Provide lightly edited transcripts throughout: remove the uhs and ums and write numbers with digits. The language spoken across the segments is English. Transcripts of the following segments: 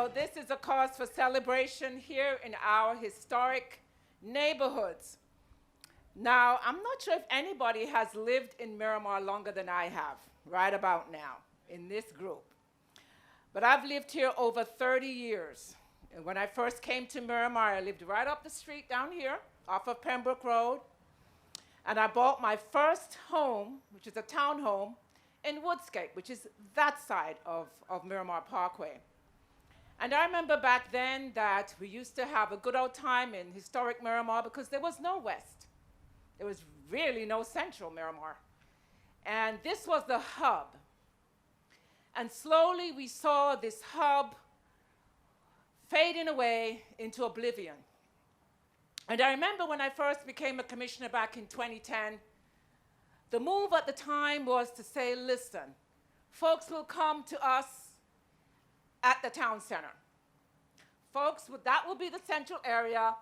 So this is a cause for celebration here in our historic neighborhoods. Now, I'm not sure if anybody has lived in Miramar longer than I have, right about now, in this group. But I've lived here over 30 years. And when I first came to Miramar, I lived right up the street down here, off of Pembroke Road. And I bought my first home, which is a townhome, in Woodscape, which is that side of Miramar Parkway. And I remember back then that we used to have a good old time in historic Miramar because there was no west. There was really no central Miramar. And this was the hub. And slowly we saw this hub fading away into oblivion. And I remember when I first became a commissioner back in 2010, the move at the time was to say, listen, folks will come to us at the town center. Folks, that will be the central area.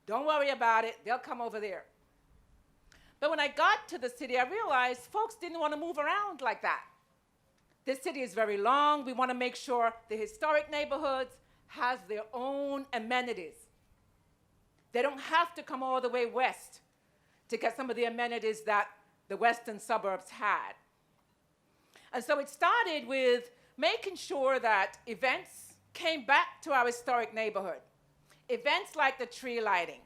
Don't worry about it. They'll come over there. But when I got to the city, I realized folks didn't want to move around like that. This city is very long. We want to make sure the historic neighborhoods has their own amenities. They don't have to come all the way west to get some of the amenities that the western suburbs had. And so it started with making sure that events came back to our historic neighborhood. Events like the tree lighting,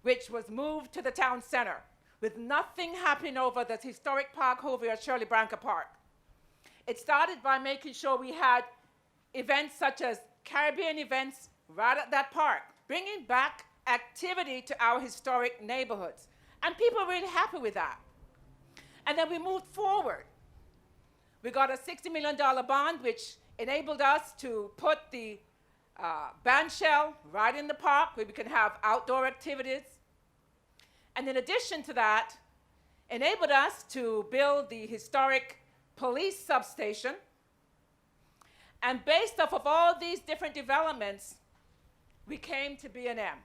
which was moved to the town center, with nothing happening over the historic park over at Shirley Branca Park. It started by making sure we had events such as Caribbean events right at that park, bringing back activity to our historic neighborhoods. And people were really happy with that. And then we moved forward. We got a $60 million bond, which enabled us to put the band shell right in the park where we can have outdoor activities. And in addition to that, enabled us to build the historic police substation. And based off of all these different developments, we came to B&M.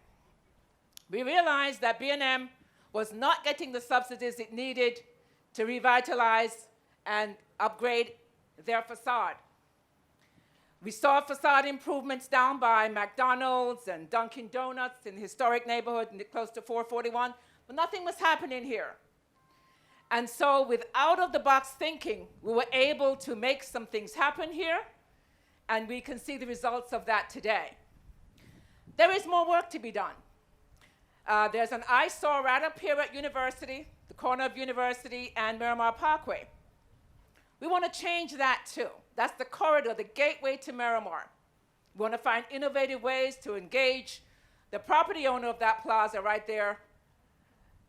We realized that B&M was not getting the subsidies it needed to revitalize and upgrade their facade. We saw facade improvements down by McDonald's and Dunkin' Donuts in the historic neighborhood close to 441, but nothing was happening here. And so with out-of-the-box thinking, we were able to make some things happen here, and we can see the results of that today. There is more work to be done. There's an eyesore right up here at University, the corner of University and Miramar Parkway. We want to change that too. That's the corridor, the gateway to Miramar. We want to find innovative ways to engage the property owner of that plaza right there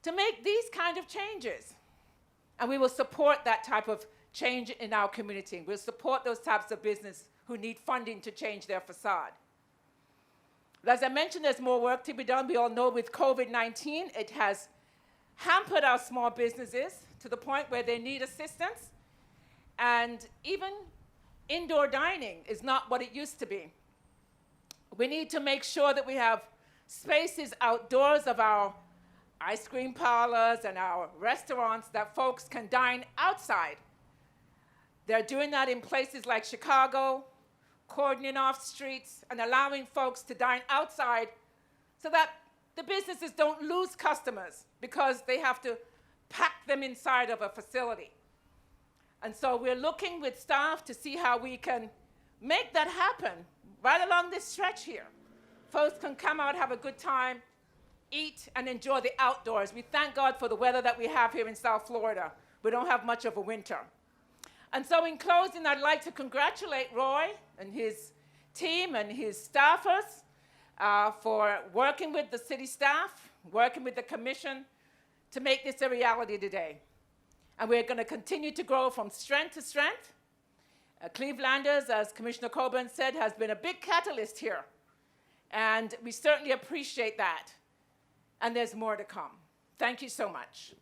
to make these kind of changes. And we will support that type of change in our community. We'll support those types of business who need funding to change their facade. But as I mentioned, there's more work to be done. We all know with COVID-19, it has hampered our small businesses to the point where they need assistance. And even indoor dining is not what it used to be. We need to make sure that we have spaces outdoors of our ice cream parlors and our restaurants that folks can dine outside. They're doing that in places like Chicago, cordoning off streets and allowing folks to dine outside so that the businesses don't lose customers because they have to pack them inside of a facility. And so we're looking with staff to see how we can make that happen right along this stretch here. Folks can come out, have a good time, eat, and enjoy the outdoors. We thank God for the weather that we have here in South Florida. We don't have much of a winter. And so in closing, I'd like to congratulate Roy and his team and his staffers for working with the city staff, working with the commission to make this a reality today. And we're going to continue to grow from strength to strength. Clevelanders, as Commissioner Coburn said, has been a big catalyst here. And we certainly appreciate that. And there's more to come. Thank you so much.